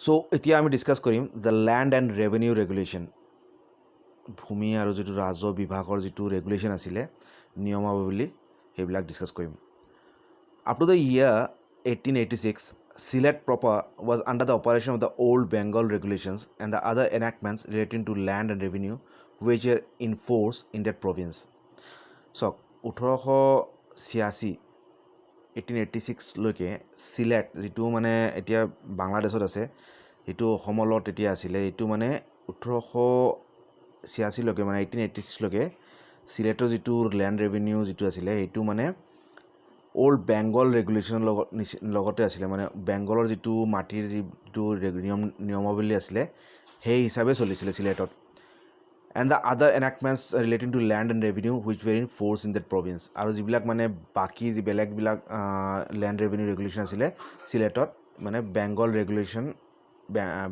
So এতিয়া আমি discuss কৰিম the land and revenue regulation. ভূমি আৰু যিটো ৰাজহ বিভাগৰ যিটো ৰেগুলেশ্যন আছিলে নিয়মাৱলী সেইবিলাক ডিছকাছ কৰিম। Up to the year 1886, Sylhet proper was under the operation of the old Bengal regulations and the other enactments relating to land and revenue which were in force in that province. So 1886 1886লৈকে Sylhet যিটো মানে এতিয়া বাংলাদেশত আছে, সেইটো অসমৰ লগত তেতিয়া আছিলে। এইটো মানে 1886লৈকে মানে 1886লৈকে চিলেটৰ যিটো লেণ্ড ৰেভিনিউ যিটো আছিলে সেইটো মানে অল্ড বেংগল ৰেগুলেশ্যনৰ লগতে আছিলে। মানে বেংগলৰ যিটো মাটিৰ যিটো নিয়মাৱলী আছিলে সেই হিচাপে চলিছিলে চিলেটত। And the other enactments relating to land and revenue which were in force in that province. আৰু যিবিলাক মানে বাকী যি বেলেগবিলাক লেণ্ড ৰেভিনিউ ৰেগুলেশ্যন আছিলে চিলেটত, মানে বেংগল ৰেগুলেশ্যন,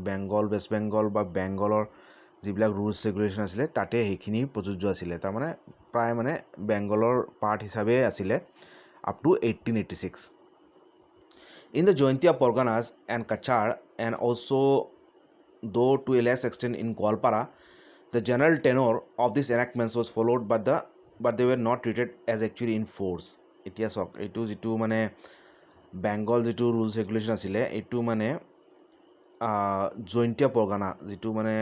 বেংগল ৱেষ্ট বেংগল বা বেংগলৰ যিবিলাক ৰুলছ ৰেগুলেশ্যন আছিলে তাতে সেইখিনি প্ৰযোজ্য আছিলে। তাৰমানে প্ৰায় মানে বেংগলৰ পাৰ্ট হিচাপে আছিলে up to 1886. In the Jaintia Parganas and Kachar, and also though to a less extent in Gwalpara, the general tenor of these enactments was followed, but they were not treated as actually in force. এতিয়া চাওক, এইটো যিটো মানে বেংগল যিটো rules regulation আছিলে এইটো মানে জৈন্তিয়া পৰগনা যিটো মানে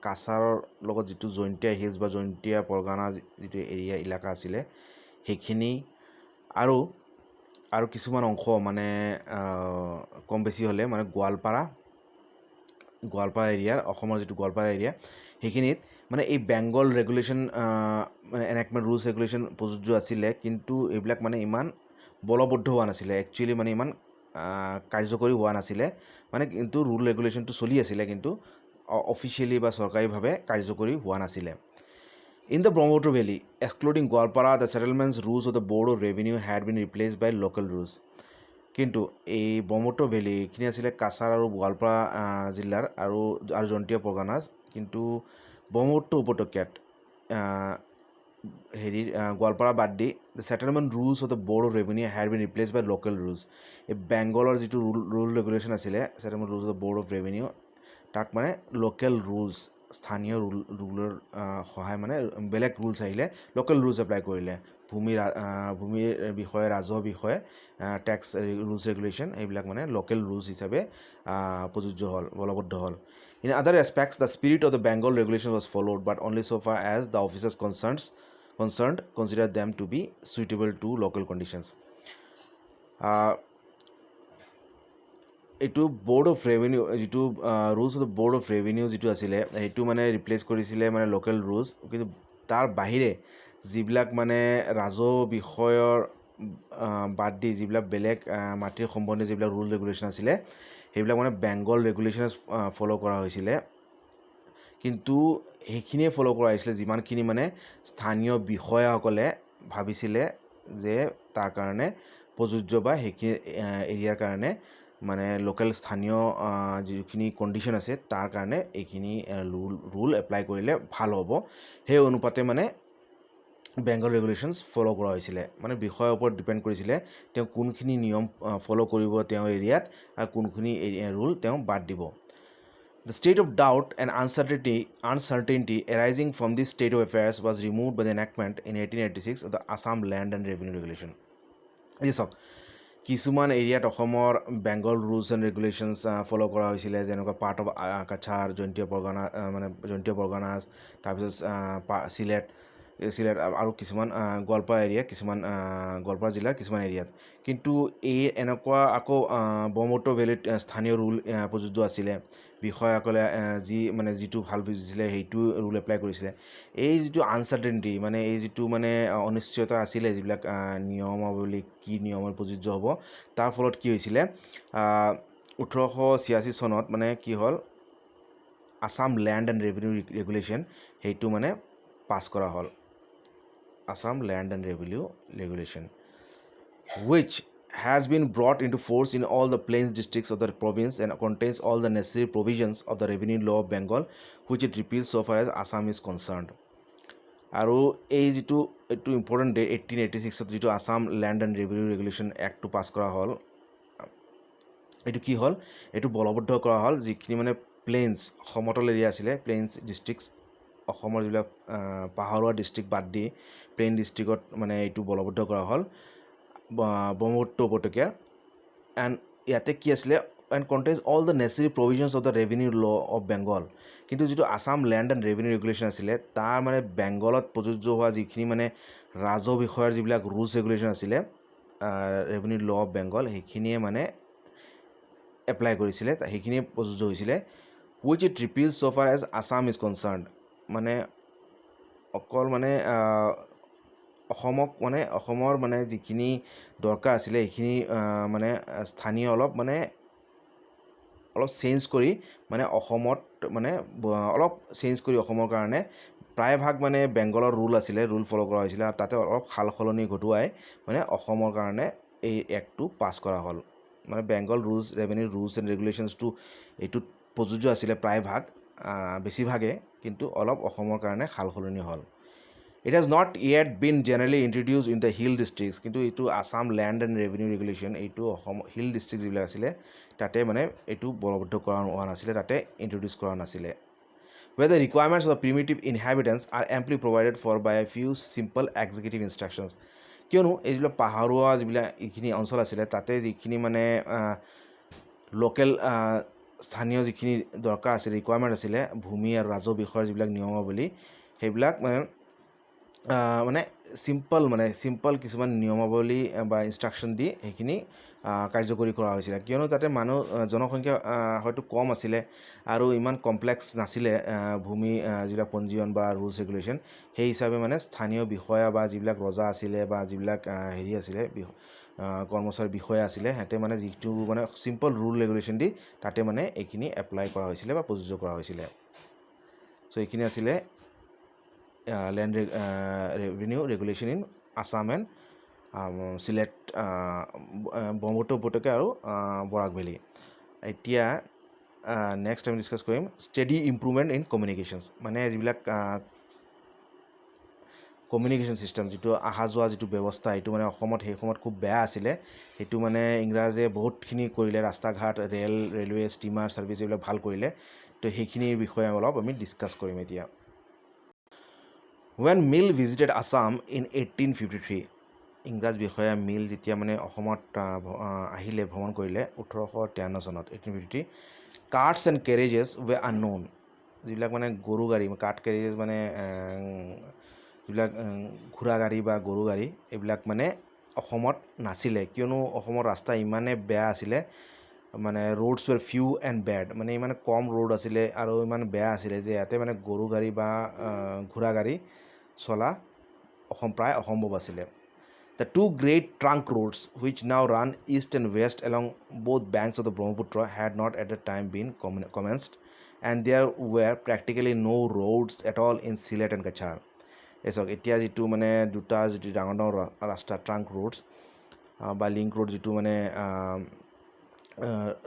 কাছাৰৰ লগত যিটো জৈন্তিয়া হিলছ বা জৈন্তিয়া পৰগনা যিটো এৰিয়া এলেকা আছিলে সেইখিনি আৰু কিছুমান অংশ মানে কম বেছি হ'লে মানে গোৱালপাৰা এৰিয়াৰ, অসমৰ যিটো গোৱালপাৰা এৰিয়া সেইখিনিত মানে এই বেংগল ৰেগুলেশ্যন মানে এনেক্টমেণ্ট ৰুলছ ৰেগুলেশ্যন প্ৰযোজ্য আছিলে। কিন্তু এইবিলাক মানে ইমান বলবদ্ধ হোৱা নাছিলে, একচুৱেলি মানে ইমান কাৰ্যকৰী হোৱা নাছিলে। মানে কিন্তু ৰুল ৰেগুলেশ্যনটো চলি আছিলে কিন্তু অফিচিয়েলি বা চৰকাৰীভাৱে কাৰ্যকৰী হোৱা নাছিলে। In the Brahmaputra Valley, excluding Gwalpara, the settlements rules of the Board of Revenue had been replaced by local rules. কিন্তু এই ব্ৰহ্মপুত্ৰ ভেলী এইখিনি আছিলে কাছাৰ আৰু গোৱালপাৰা জিলাৰ আৰু জৈন্তিয়া পৰগনাছ। কিন্তু ব্ৰহ্মপুত্ৰ উপত্যকাত গোৱালপাৰা বাদ দি the settlement rules of the board of revenue had been replaced by local rules. এই বেংগলৰ যিটো ৰুল ৰেগুলেশ্যন আছিলে settlement rules of the board of revenue, তাক মানে লোকেল ৰুলছ, স্থানীয় ৰুলৰ সহায় মানে বেলেগ ৰুলছ আহিলে লোকেল ৰুলছ এপ্লাই কৰিলে। ভূমিৰ বিষয়ে, ৰাজহ বিষয়ে, টেক্স ৰুলছ ৰেগুলেশ্যন এইবিলাক মানে লোকেল ৰুলছ হিচাপে প্ৰযোজ্য হ'ল, বলবদ্ধ হ'ল। In other aspects the spirit of the Bengal regulation was followed, but only so' far as the officers concerned consider them to be suitable to local conditions. এইটো board of revenue যিটো rules of the board of revenue যিটো আছিলে সেইটো মানে replace কৰিছিলে মানে local rules. কিন্তু তাৰ বাহিৰে যিবিলাক মানে ৰাজহ বিষয়ৰ বাদ দি যিবিলাক বেলেগ মাটিৰ সম্বন্ধীয় যিবিলাক ৰুল ৰেগুলেশ্যন আছিলে সেইবিলাক মানে বেংগল ৰেগুলেশ্যন ফ'ল' কৰা হৈছিলে। কিন্তু সেইখিনিয়ে ফ'ল' কৰা হৈছিলে যিমানখিনি মানে স্থানীয় বিষয়াসকলে ভাবিছিলে যে তাৰ কাৰণে প্ৰযোজ্য বা সেইখিনি এৰিয়াৰ কাৰণে মানে লোকেল স্থানীয় যিখিনি কণ্ডিশ্যন আছে তাৰ কাৰণে এইখিনি ৰুল এপ্লাই কৰিলে ভাল হ'ব। সেই অনুপাতে মানে বেংগল ৰেগুলেশ্যনছ ফ'ল' কৰা হৈছিলে। মানে বিষয়ৰ ওপৰত ডিপেণ্ড কৰিছিলে তেওঁ কোনখিনি নিয়ম ফ'ল' কৰিব তেওঁৰ এৰিয়াত আৰু কোনখিনি ৰুল তেওঁ বাদ দিব। The state of doubt and uncertainty arising from this state of affairs was removed by the enactment in 1886 of the Assam Land and Revenue Regulation. এই চাওক, কিছুমান এৰিয়াত অসমৰ Bengal rules and regulations follow' কৰা হৈছিলে, যেনেকুৱা পাৰ্ট অফ কাছাৰ, জৈন্তিয়া পৰগনাছ, তাৰপিছত চিলেট আৰু কিছুমান গোৱালপাৰা এৰিয়া, কিছুমান গোৱালপাৰা জিলাৰ কিছুমান এৰিয়াত। কিন্তু এনেকুৱা আকৌ ব্ৰহ্মপুত্ৰ ভেলীত স্থানীয় ৰুল প্ৰযোজ্য আছিলে। বিষয়াসকলে যিটো ভাল বুজিছিলে সেইটো ৰুল এপ্লাই কৰিছিলে। এই যিটো আনচাৰ্টেইনিটি মানে এই যিটো মানে অনিশ্চয়তা আছিলে যিবিলাক নিয়মাৱলী কি নিয়মৰ প্ৰযোজ্য হ'ব, তাৰ ফলত কি হৈছিলে 1886 চনত মানে কি হ'ল Assam land and revenue regulation সেইটো মানে পাছ কৰা হ'ল। Assam Land and Revenue Regulation, which has been brought into force in all the plains districts of the province and contains all the necessary provisions of the revenue law of Bengal, which it repeals so far as Assam is concerned. আৰু এই যিটো এইটো important date 1886ত যিটো Assam land and revenue regulation এক্টটো pass কৰা হ'ল এইটো কি হ'ল এইটো বলবদ্ধ কৰা হ'ল যিখিনি মানে প্লেইনছ সমতল এৰিয়া আছিলে প্লেইনছ ডিষ্ট্ৰিক্টছ অসমৰ যিবিলাক পাহাৰুৱা ডিষ্ট্ৰিক্ট বাদ দি প্লেইন ডিষ্ট্ৰিক্টত মানে এইটো বলবদ্ধ কৰা হ'ল ব্ৰহ্মপুত্ৰ উপত্যকা এণ্ড ইয়াতে কি আছিলে and contains all the necessary provisions of the revenue law of Bengal কিন্তু যিটো Assam land and revenue regulation আছিলে তাৰ মানে বেংগলত প্ৰযোজ্য হোৱা যিখিনি মানে ৰাজহ বিষয়ৰ যিবিলাক ৰুলছ ৰেগুলেশ্যন আছিলে ৰেভিনিউ ল অফ বেংগল সেইখিনিয়ে মানে এপ্লাই কৰিছিলে সেইখিনিয়ে প্ৰযোজ্য হৈছিলে which it repeals so' far as Assam is concerned মানে অকল মানে অসমৰ মানে যিখিনি দৰকাৰ আছিলে সেইখিনি মানে স্থানীয় অলপ চেঞ্জ কৰি মানে অসমত মানে অলপ চেঞ্জ কৰি অসমৰ কাৰণে প্ৰায়ভাগ মানে বেংগলৰ ৰুল আছিলে ৰুল ফ'ল' কৰা হৈছিলে আৰু তাতে অলপ সাল সলনি ঘটোৱাই মানে অসমৰ কাৰণে এই এক্টটো পাছ কৰা হ'ল মানে বেংগল ৰেভিনিউ ৰুলছ এণ্ড ৰেগুলেশ্যনছটো এইটোত প্ৰযোজ্য আছিলে প্ৰায়ভাগ বেছিভাগে কিন্তু অলপ অসমৰ কাৰণে সাল সলনি হ'ল It has not yet been generally introduced in the hill districts কিন্তু এইটো Assam land and revenue regulation এইটো অসম হিল ডিষ্ট্ৰিক্ট যিবিলাক আছিলে তাতে মানে এইটো বলবদ্ধ কৰা হোৱা নাছিলে তাতে ইণ্ট্ৰডিউচ কৰা নাছিলে where the requirements of the primitive inhabitants are amply provided for by a few simple executive instructions কিয়নো এই যিবিলাক পাহাৰুৱা যিবিলাক এইখিনি অঞ্চল আছিলে তাতে যিখিনি মানে লোকেল স্থানীয় যিখিনি দৰকাৰ আছিলে ৰিকুৱাৰমেণ্ট আছিলে ভূমি আৰু ৰাজহ বিষয়ৰ যিবিলাক নিয়মাৱলী সেইবিলাক মানে চিম্পল কিছুমান নিয়মাৱলী বা ইনষ্ট্ৰাকশ্যন দি সেইখিনি কাৰ্যকৰী কৰা হৈছিলে কিয়নো তাতে জনসংখ্যা হয়তো কম আছিলে আৰু ইমান কমপ্লেক্স নাছিলে ভূমি যিবিলাক পঞ্জীয়ন বা ৰুলছ ৰেগুলেশ্যন সেই হিচাপে মানে স্থানীয় বিষয়া বা যিবিলাক ৰজা আছিলে বা যিবিলাক হেৰি আছিলে কৰ্মচাৰী বিষয়া আছিলে সিহঁতে মানে যিটো মানে চিম্পল ৰুল ৰেগুলেশ্যন দি তাতে মানে এইখিনি এপ্লাই কৰা হৈছিলে বা প্ৰযোজ্য কৰা হৈছিলে চ' এইখিনি আছিলে land revenue regulation in Assam and Sylhet Brahmaputra উপত্যকা আৰু বৰাক ভেলী এতিয়া নেক্সট আমি ডিছকাছ কৰিম ষ্টেডি ইম্প্ৰুভমেণ্ট ইন কমিউনিকেশ্যনছ মানে যিবিলাক কমিউনিকেশ্যন ছিষ্টেম যিটো অহা যোৱা যিটো ব্যৱস্থা এইটো মানে অসমত সেই সময়ত খুব বেয়া আছিলে সেইটো মানে ইংৰাজে বহুতখিনি কৰিলে ৰাস্তা ঘাট ৰেলৱে ষ্টিমাৰ ছাৰ্ভিচ এইবিলাক ভাল কৰিলে তো সেইখিনিৰ বিষয়ে অলপ আমি ডিছকাছ কৰিম এতিয়া When Mill visited Assam in 1853, ইংৰাজ বিষয়া মিল যেতিয়া মানে অসমত আহিলে ভ্ৰমণ কৰিলে 1853 চনত 1853 কাৰ্টছ এণ্ড কেৰেজেছ ৱে আননোন যিবিলাক মানে গৰু গাড়ী কাৰ্ট কেৰেজেছ মানে যিবিলাক ঘোঁৰা গাড়ী বা গৰু গাড়ী এইবিলাক মানে অসমত নাছিলে কিয়নো অসমৰ ৰাস্তা ইমানে বেয়া আছিলে মানে ৰোডছ ৱেৰ ফিউ এণ্ড বেড মানে ইমান কম ৰোড আছিলে আৰু ইমান বেয়া আছিলে যে ইয়াতে মানে গৰু গাড়ী বা ঘোঁৰা গাড়ী চলা প্ৰায় অসম্ভৱ আছিলে The two great trunk roads which now run east and west along both banks of the Brahmaputra had not at the time been commenced and there were practically no roads at all in Sylhet and Kachar. চাওক এতিয়া যিটো মানে দুটা যিটো ডাঙৰ ডাঙৰ ৰাস্তা trunk roads বা লিংক ৰোড যিটো মানে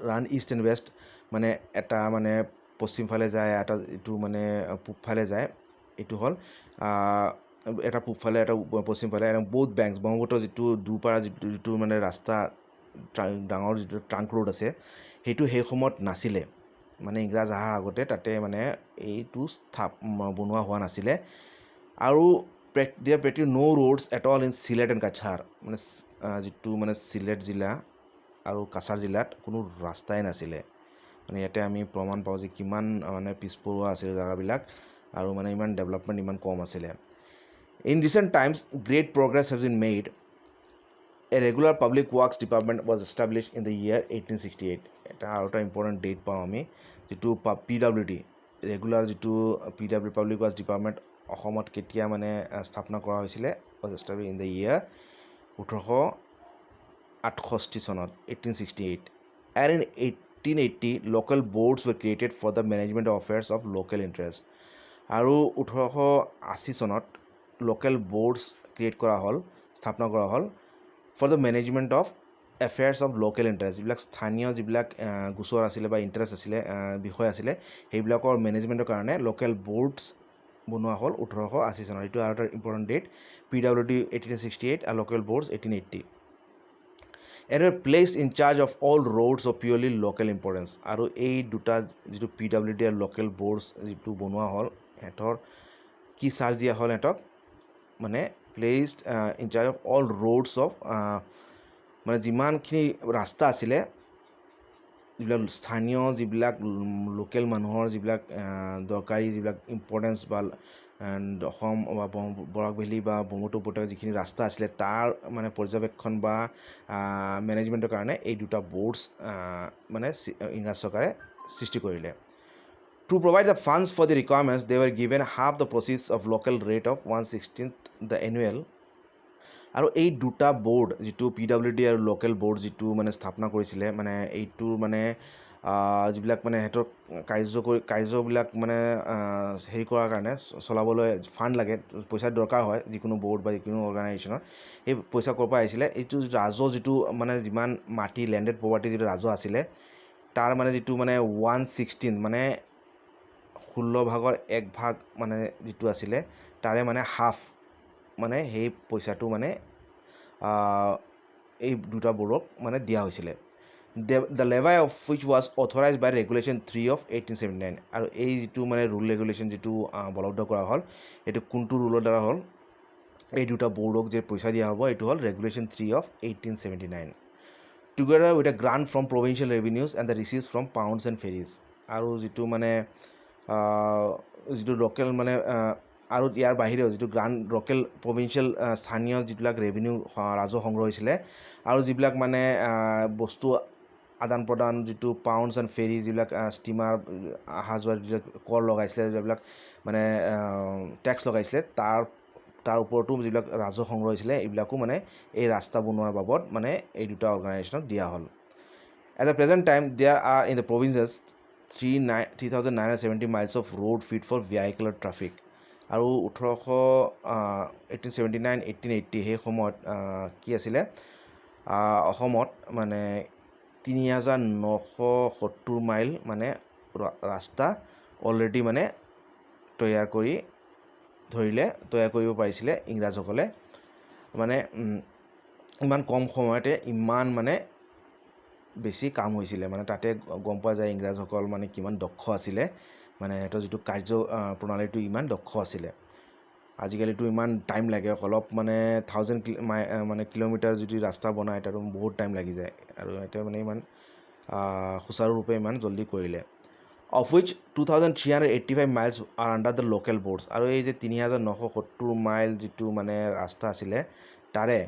ৰান ইষ্ট এণ্ড ৱেষ্ট মানে এটা মানে পশ্চিম ফালে যায় এটা যিটো মানে পূবফালে যায় এইটো হ'ল এটা পূবফালে এটা পশ্চিম ফালে বহুত বেংকছ ব্ৰহ্মপুত্ৰ যিটো দুপাৰা যিটো মানে ৰাস্তা ডাঙৰ যিটো ট্ৰাংক ৰোড আছে সেইটো সেই সময়ত নাছিলে মানে ইংৰাজ অহাৰ আগতে তাতে মানে এইটো বনোৱা হোৱা নাছিলে আৰু there pretty no' roads at all in Sylhet and Cachar মানে যিটো মানে চিলেট জিলা আৰু কাছাৰ জিলাত কোনো ৰাস্তাই নাছিলে মানে ইয়াতে আমি প্ৰমাণ পাওঁ যে কিমান মানে পিছপৰুৱা আছিলে জেগাবিলাক আৰু মানে ইমান ডেভেলপমেণ্ট ইমান কম আছিলে In recent times, great progress has been made. A regular public works department was established in the year 1868. এটা আৰু এটা ইম্পৰ্টেণ্ট ডেট পাওঁ আমি যিটো PWD ৰেগুলাৰ যিটো PW পাব্লিক ৱৰ্কছ ডিপাৰ্টমেণ্ট অসমত কেতিয়া মানে স্থাপনা কৰা হৈছিলে was established in the year 1868 চনত 1868 and in 1880 local boards were created for the management of affairs of local interest আৰু 1880 চনত লোকেল বৰ্ডছ ক্ৰিয়েট কৰা হ'ল স্থাপনা কৰা হ'ল for the management of affairs of local interest যিবিলাক স্থানীয় যিবিলাক গোচৰ আছিলে বা ইণ্টাৰেষ্ট আছিলে বিষয় আছিলে সেইবিলাকৰ মেনেজমেণ্টৰ কাৰণে লোকেল বৰ্ডছ বনোৱা হ'ল 1880 চনত এইটো আৰু এটা ইম্পৰ্টেণ্ট ডেট PWD 1868 আৰু local boards 1880 and were placed in charge of all roads of purely local importance. আৰু এই দুটা যিটো PWD আৰু local boards যিটো বনোৱা হ'ল সিহঁতৰ কি চাৰ্জ দিয়া হ'ল সিহঁতক মানে placed in charge of all roads of মানে যিমানখিনি ৰাস্তা আছিলে যিবিলাক স্থানীয় যিবিলাক লোকেল মানুহৰ যিবিলাক দৰকাৰী যিবিলাক ইম্পৰ্টেঞ্চ বা অসম বা বৰাক ভেলী বা ব্ৰহ্মপুত্ৰ উপত্যকাৰ যিখিনি ৰাস্তা আছিলে তাৰ মানে পৰ্যবেক্ষণ বা মেনেজমেণ্টৰ কাৰণে এই দুটা বৰ্ডছ মানে ইংৰাজ চৰকাৰে সৃষ্টি কৰিলে To provide the funds for the requirements, they were given half the proceeds of local rate of 1/16 the annual. আৰু এই দুটা বৰ্ড যিটো PWD আৰু লোকেল বৰ্ড যিটো মানে স্থাপনা কৰিছিলে মানে এইটো মানে যিবিলাক মানে সিহঁতৰ কাৰ্যবিলাক মানে হেৰি কৰাৰ কাৰণে চলাবলৈ ফাণ্ড লাগে পইচাৰ দৰকাৰ হয় যিকোনো বৰ্ড বা যিকোনো অৰ্গেনাইজেশ্যনৰ এই পইচা ক'ৰ পৰা আহিছিলে এইটো ৰাজহ যিটো মানে যিমান মাটি লেণ্ডেড প্ৰপাৰ্টি যিটো ৰাজহ আছিলে তাৰ মানে যিটো মানে 1/16 মানে 16 1 ভাগ মানে যিটো আছিলে তাৰে মানে হাফ মানে সেই পইচাটো মানে এই দুটা বৰ্ডক মানে দিয়া হৈছিলে the levy of which was authorized by regulation 3 of 1879 আৰু এই যিটো মানে ৰুল ৰেগুলেশ্যন যিটো বলবদ্ধ কৰা হ'ল এইটো কোনটো ৰুলৰ দ্বাৰা হ'ল এই দুটা বৰ্ডক যে পইচা দিয়া হ'ব এইটো হ'ল regulation 3 of 1879 together with a grant from provincial revenues and the receipts from pounds and ferries আৰু যিটো মানে যিটো লোকেল মানে আৰু ইয়াৰ বাহিৰেও যিটো গ্ৰাণ্ট লোকেল প্ৰভিন্সিয়েল স্থানীয় যিবিলাক ৰেভিনিউ ৰাজহ সংগ্ৰহ হৈছিলে আৰু যিবিলাক মানে বস্তু আদান প্ৰদান যিটো পাউণ্ডছ এণ্ড ফেৰী যিবিলাক ষ্টিমাৰ অহা যোৱাৰ যিবিলাক কৰ লগাইছিলে যিবিলাক মানে টেক্স লগাইছিলে তাৰ ওপৰতো যিবিলাক ৰাজহ সংগ্ৰহ হৈছিলে এইবিলাকো মানে এই ৰাস্তা বনোৱাৰ বাবদ মানে এই দুটা অৰ্গেনাইজেশ্যনক দিয়া হ'ল At the present time, there are in the provinces 3,970 miles of road fit for vehicular traffic. আৰু 1879-1880 সেই সময়ত কি আছিলে অসমত মানে 3,970 মাইল মানে ৰাস্তা অলৰেডি মানে তৈয়াৰ কৰিব পাৰিছিলে ইংৰাজসকলে মানে ইমান কম সময়তে ইমান মানে বেছি কাম হৈছিলে মানে তাতে গম পোৱা যায় ইংৰাজসকল মানে কিমান দক্ষ আছিলে মানে সিহঁতৰ যিটো কাৰ্য প্ৰণালীটো ইমান দক্ষ আছিলে আজিকালিতো ইমান টাইম লাগে অলপ মানে 1000 মানে কিলোমিটাৰ যদি ৰাস্তা বনায় তাতো বহুত টাইম লাগি যায় আৰু এটা মানে ইমান সুচাৰুৰূপে ইমান জলদি কৰিলে of which 2,385 miles are under the local boards আৰু এই যে 3,970 মাইল যিটো মানে ৰাস্তা আছিলে তাৰে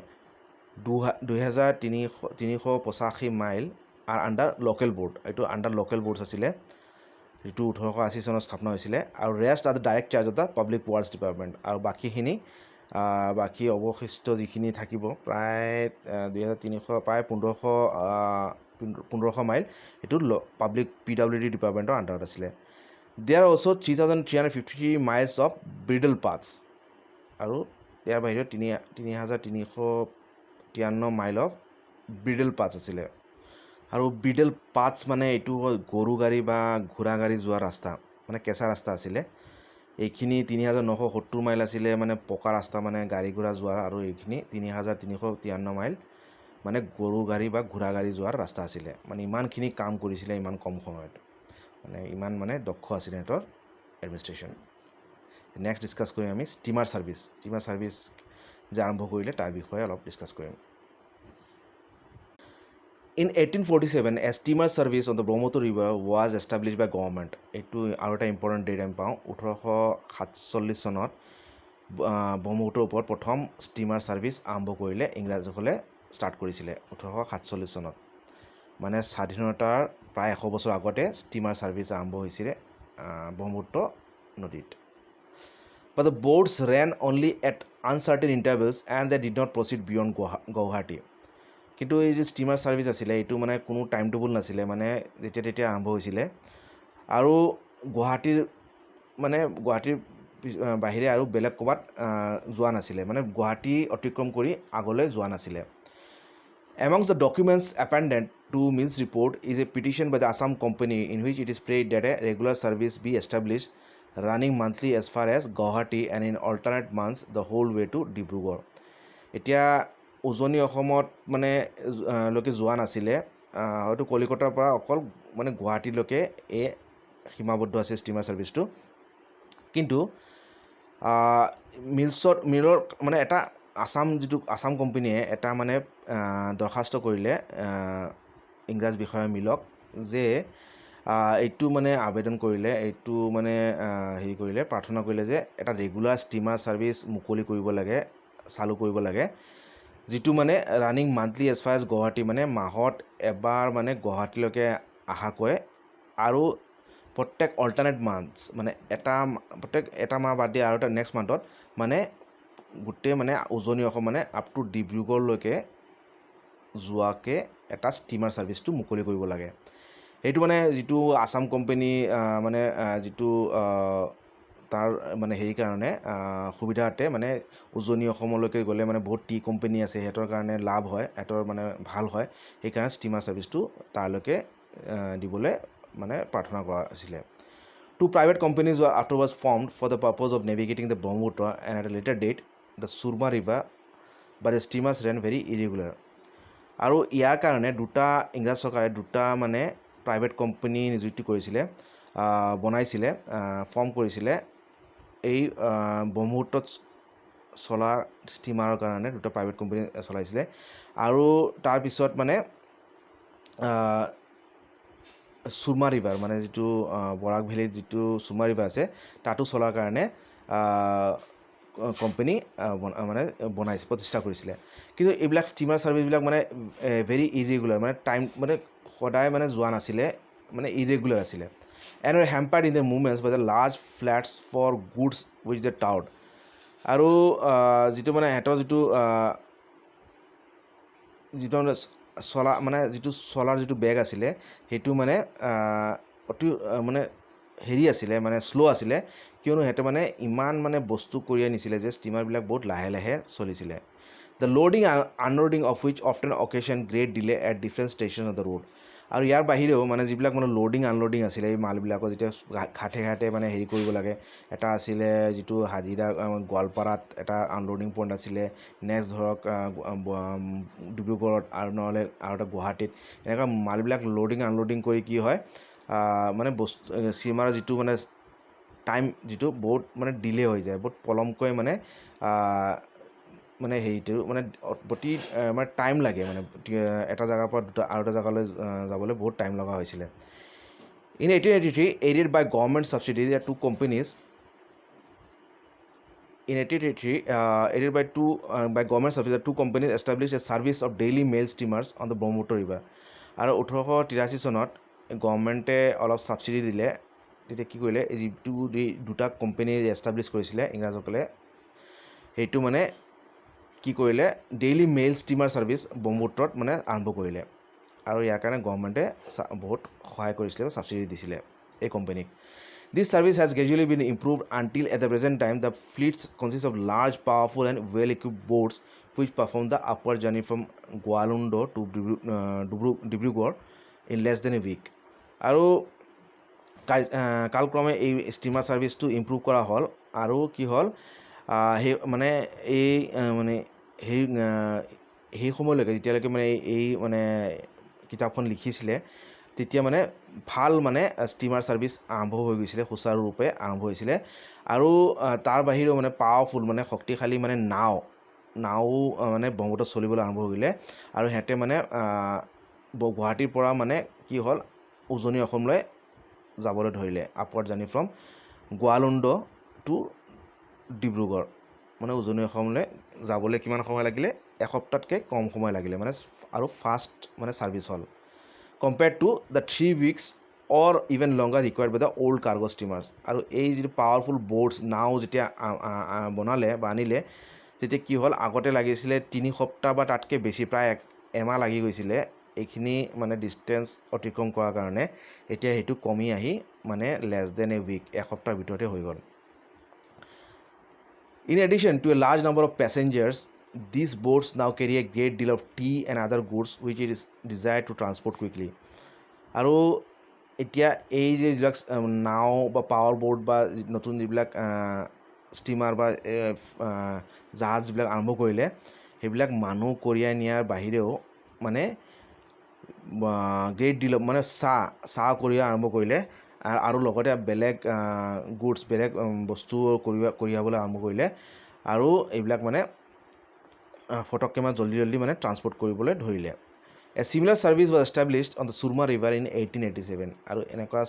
2,385 মাইল আৰু আণ্ডাৰ লোকেল বৰ্ড এইটো আণ্ডাৰ লোকেল বৰ্ডছ আছিলে যিটো 1880 চনত স্থাপনা হৈছিলে আৰু rest are the direct charge of the public works department আৰু বাকীখিনি বাকী অৱশিষ্ট যিখিনি থাকিব প্ৰায় 2,300 প্ৰায় 1500 মাইল এইটো পাব্লিক PWD ডিপাৰ্টমেণ্টৰ আণ্ডাৰত আছিলে দেয়াৰ অলছ' 3,350 মাইলছ অফ ব্ৰিডল পাথছ আৰু ইয়াৰ বাহিৰেও 3,353 মাইল অফ ব্ৰিডল পাথছ আছিলে আৰু ব্ৰিডল পাথছ মানে এইটো গৰু গাড়ী বা ঘোঁৰা গাড়ী যোৱা ৰাস্তা মানে কেঁচা ৰাস্তা আছিলে এইখিনি 3,970 মাইল আছিলে মানে পকা ৰাস্তা মানে গাড়ী ঘোঁৰা যোৱাৰ আৰু এইখিনি 3,353 মাইল মানে গৰু গাড়ী বা ঘোঁৰা গাড়ী যোৱাৰ ৰাস্তা আছিলে মানে ইমানখিনি কাম কৰিছিলে ইমান কম সময়ত মানে ইমান মানে দক্ষ আছিলে সিহঁতৰ এডমিনিষ্ট্ৰেশ্যন নেক্সট ডিছকাছ কৰিম আমি ষ্টিমাৰ ছাৰ্ভিচ যে আৰম্ভ কৰিলে তাৰ বিষয়ে অলপ ডিছকাছ কৰিম In 1847, a steamer service on the Brahmaputra River was established by government. এইটো আৰু এটা ইম্পৰ্টেণ্ট ডেট আমি পাওঁ 1847 চনত ব্ৰহ্মপুত্ৰৰ ওপৰত প্ৰথম ষ্টিমাৰ ছাৰ্ভিচ আৰম্ভ কৰিলে ইংৰাজসকলে ষ্টাৰ্ট কৰিছিলে 1847 চনত মানে স্বাধীনতাৰ প্ৰায় 100 বছৰ আগতে ষ্টিমাৰ ছাৰ্ভিচ আৰম্ভ হৈছিলে ব্ৰহ্মপুত্ৰ নদীত But the boats ran only at uncertain intervals and they did not proceed beyond Guwahati. কিন্তু এই যে ষ্টিমাৰ ছাৰ্ভিচ আছিলে এইটো মানে কোনো টাইম টেবুল নাছিলে মানে যেতিয়া তেতিয়া আৰম্ভ হৈছিলে আৰু গুৱাহাটীৰ বাহিৰে আৰু বেলেগ ক'ৰবাত যোৱা নাছিলে মানে গুৱাহাটী অতিক্ৰম কৰি আগলৈ যোৱা নাছিলে Amongst the documents appended to Mill's report is a petition by the Assam Company in which it is prayed that a regular service be established running monthly as far as Guwahati and in alternate months the whole way to Dibrugarh. এতিয়া উজনি অসমত মানে লৈকে যোৱা নাছিলে, হয়তো কলিকতাৰ পৰা অকল মানে গুৱাহাটীলৈকে এই সীমাবদ্ধ আছে ষ্টিমাৰ ছাৰ্ভিচটো। কিন্তু মিলৰ মানে এটা আছাম কোম্পানীয়ে এটা মানে দৰখাস্ত কৰিলে ইংৰাজ বিষয়া মিলক যে এইটো মানে আবেদন কৰিলে, এইটো মানে হেৰি কৰিলে, প্ৰাৰ্থনা কৰিলে যে এটা ৰেগুলাৰ ষ্টিমাৰ ছাৰ্ভিচ মুকলি কৰিব লাগে, চালু কৰিব লাগে, যিটো মানে running monthly as far as Guwahati, মানে মাহত এবাৰ মানে গুৱাহাটীলৈকে অহাকৈ, আৰু প্ৰত্যেক অল্টাৰনেট মান্থছ মানে প্ৰত্যেক এটা মাহ বাদ দিয়ে আৰু এটা নেক্সট মান্থত মানে গোটেই মানে উজনি অসম মানে আপ টু ডিব্ৰুগড়লৈকে যোৱাকৈ এটা ষ্টিমাৰ ছাৰ্ভিচটো মুকলি কৰিব লাগে। সেইটো মানে যিটো আছাম কোম্পানী মানে যিটো তাৰ মানে হেৰি কাৰণে সুবিধাতে মানে উজনি অসমলৈকে গ'লে মানে বহুত টি কোম্পানী আছে, সিহঁতৰ কাৰণে লাভ হয়, সিহঁতৰ মানে ভাল হয়, সেইকাৰণে ষ্টিমাৰ ছাৰ্ভিচটো তালৈকে দিবলৈ মানে প্ৰাৰ্থনা কৰা হৈছিলে। Two private companies were afterwards formed for the purpose of navigating the Brahmaputra, and at a later date the Surma River, but the steamers ran very irregular. আৰু ইয়াৰ কাৰণে ইংৰাজ চৰকাৰে দুটা মানে প্ৰাইভেট কোম্পানী নিযুক্তি কৰিছিলে, বনাইছিলে, ফৰ্ম কৰিছিলে এই ব্ৰহ্মপুত্ৰত চলা ষ্টিমাৰৰ কাৰণে দুটা প্ৰাইভেট কোম্পানী চলাইছিলে। আৰু তাৰপিছত মানে চুৰমা ৰিভাৰ মানে যিটো বৰাক ভেলীত যিটো চুৰমা ৰিভাৰ আছে তাতো চলাৰ কাৰণে কোম্পানী মানে প্ৰতিষ্ঠা কৰিছিলে। কিন্তু এইবিলাক ষ্টিমাৰ ছাৰ্ভিচবিলাক মানে ভেৰি ইৰেগুলাৰ, মানে টাইম মানে সদায় মানে যোৱা নাছিলে, মানে ইৰেগুলাৰ আছিলে। And were hampered in their movements by the large flats for goods which they towed. আৰু যিটো মানে সিহঁতৰ যিটো চলাৰ যিটো বেগ আছিলে সেইটো মানে অতি মানে হেৰি আছিলে, মানে শ্ল' আছিলে, কিয়নো সিহঁতে মানে ইমান মানে বস্তু কঢ়িয়াই নিছিলে যে ষ্টিমাৰবিলাক বহুত লাহে লাহে চলিছিলে। The loading unloading of wish often occasion great delay at different station of the road. আৰু ইয়াৰ বাহিৰেও মানে যিবিলাক মানে লোডিং আনলোডিং আছিলে এই মালবিলাকৰ যেতিয়া ঘাটে ঘাটে মানে হেৰি কৰিব লাগে, এটা আছিলে যিটো হাজিৰা গোৱালপাৰাত এটা আনলোডিং পইণ্ট আছিলে, নেক্সট ধৰক ডিব্ৰুগড়ত, আৰু নহ'লে আৰু এটা গুৱাহাটীত, এনেকুৱা মালবিলাক লোডিং আনলোডিং কৰি কি হয় মানে ষ্টিমাৰৰ যিটো মানে টাইম যিটো বহুত মানে ডিলে হৈ যায়, বহুত পলমকৈ মানে হেৰিটো মানে প্ৰতি মানে টাইম লাগে, মানে এটা জেগাৰ পৰা আৰু এটা জেগালৈ যাবলৈ বহুত টাইম লগা হৈছিলে। In 1883 aided by government subsidy, there are two companies. In 1883 aided by government subsidy, two companies established a service of daily mail steamers on the Brahmaputra river. আৰু 1883 চনত গভৰ্ণমেণ্টে অলপ ছাবচিডি দিলে, তেতিয়া কি কৰিলে, যিটো দুটা কোম্পানী এষ্টাব্লিছ কৰিছিলে ইংৰাজসকলে, সেইটো মানে কি কৰিলে, ডেইলি মেইল ষ্টিমাৰ ছাৰ্ভিচ ব্ৰহ্মপুত্ৰত মানে আৰম্ভ কৰিলে। আৰু ইয়াৰ কাৰণে গভৰ্ণমেণ্টে বহুত সহায় কৰিছিলে, ছাবচিডি দিছিলে এই কোম্পানীক। This service has gradually been improved until at the present time the fleets consist of large, powerful and well-equipped boats which perform the upward journey from Gwalundu to Dibrugarh in less than a week. আৰু কালক্ৰমে এই steamer ছাৰ্ভিচটো improve কৰা হ'ল, আৰু কি হ'ল সেই মানে এই মানে সেই সময়লৈকে যেতিয়ালৈকে মানে এই মানে কিতাপখন লিখিছিলে তেতিয়া মানে ভাল মানে ষ্টিমাৰ ছাৰ্ভিচ আৰম্ভ হৈ গৈছিলে, সুচাৰুৰূপে আৰম্ভ হৈছিলে। আৰু তাৰ বাহিৰেও মানে পাৱাৰফুল মানে শক্তিশালী মানে নাও মানে ব্ৰহ্মপুত্ৰত চলিবলৈ আৰম্ভ কৰিলে। আৰু সিহঁতে মানে গুৱাহাটীৰ পৰা মানে কি হ'ল উজনি অসমলৈ যাবলৈ ধৰিলে, upward journey from Goalundo to Dibrugarh, মানে উজনি অসমলৈ যাবলৈ কিমান সময় লাগিলে, এসপ্তাহতকৈ কম সময় লাগিলে, মানে আৰু ফাষ্ট মানে ছাৰ্ভিচ হ'ল compared to the 3 weeks or even longer required by the old cargo steamers. আৰু এই যিটো পাৱাৰফুল বোটছ নাও যেতিয়া বনালে বা আনিলে, তেতিয়া কি হ'ল, আগতে লাগিছিলে 3 সপ্তাহ বা তাতকৈ বেছি, প্ৰায় এমাহ লাগি গৈছিলে এইখিনি মানে ডিষ্টেঞ্চ অতিক্ৰম কৰাৰ কাৰণে। এতিয়া সেইটো কমি আহি মানে লেছ দেন এ উইক, এসপ্তাহৰ ভিতৰতে হৈ গ'ল। In addition to a large number of passengers, these boats now carry a great deal of tea and other goods which it is desired to transport quickly. আৰু এতিয়া এই যিবিলাক নাও বা পাৱাৰ বোট বা নতুন যিবিলাক ষ্টিমাৰ বা জাহাজ যিবিলাক আৰম্ভ কৰিলে, সেইবিলাক মানুহ কঢ়িয়াই নিয়াৰ বাহিৰেও মানে গ্ৰেট ডিল মানে চাহ কঢ়িয়াই আৰম্ভ কৰিলে আৰু লগতে বেলেগ গুডছ বেলেগ বস্তু কঢ়িয়াবলৈ আৰম্ভ কৰিলে আৰু এইবিলাক মানে ফটককৈ মানে জল্দি মানে ট্ৰান্সপৰ্ট কৰিবলৈ ধৰিলে। A similar service was established on the Surma river in 1887 আৰু এনেকুৱা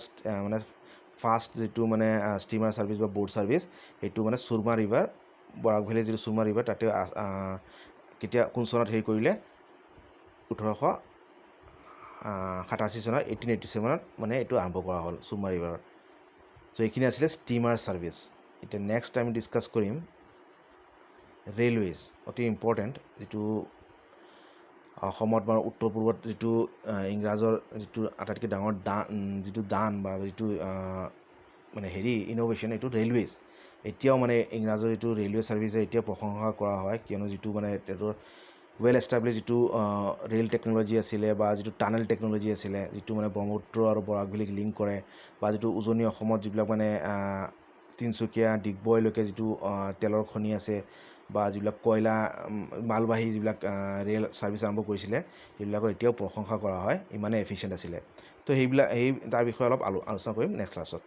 মানে ফাৰ্ষ্ট যিটো মানে ষ্টিমাৰ ছাৰ্ভিচ বা বোট ছাৰ্ভিচ সেইটো মানে সুৰমা ৰিভাৰ বৰাক ভেলীৰ যিটো সুৰমা ৰিভাৰ তাতে কেতিয়া কোন চনত হেৰি কৰিলে 1887 চনত 1887 মানে এইটো আৰম্ভ কৰা হ'ল সুৰমা ৰিভাৰত। চ' এইখিনি আছিলে ষ্টিমাৰ ছাৰ্ভিচ। এতিয়া নেক্সট আমি ডিছকাছ কৰিম ৰেলৱেজ, অতি ইম্পৰ্টেণ্ট, যিটো অসমত বা উত্তৰ পূৰ্বত যিটো ইংৰাজৰ যিটো আটাইতকৈ ডাঙৰ যিটো দান বা যিটো মানে ইন'ভেশ্যন এইটো ৰেলৱেজ। এতিয়াও মানে ইংৰাজৰ যিটো ৰেলৱে ছাৰ্ভিচে এতিয়াও প্ৰশংসা কৰা হয়, কিয়নো যিটো মানে এইটোৰ ৱেল এষ্টাব্লিছ যিটো ৰেল টেকন'লজি আছিলে বা যিটো টানেল টেকন'লজি আছিলে, যিটো মানে ব্ৰহ্মপুত্ৰ আৰু বৰাক ভেলীক লিংক কৰে, বা যিটো উজনি অসমত যিবিলাক মানে তিনিচুকীয়া ডিগবৈলৈকে যিটো তেলৰ খনি আছে বা যিবিলাক কয়লা মালবাহী যিবিলাক ৰেল ছাৰ্ভিচ আৰম্ভ কৰিছিলে সেইবিলাকৰ এতিয়াও প্ৰশংসা কৰা হয়, ইমানে এফিচিয়েণ্ট আছিলে। তো তাৰ বিষয়ে অলপ আলোচনা কৰিম নেক্সট ক্লাছত।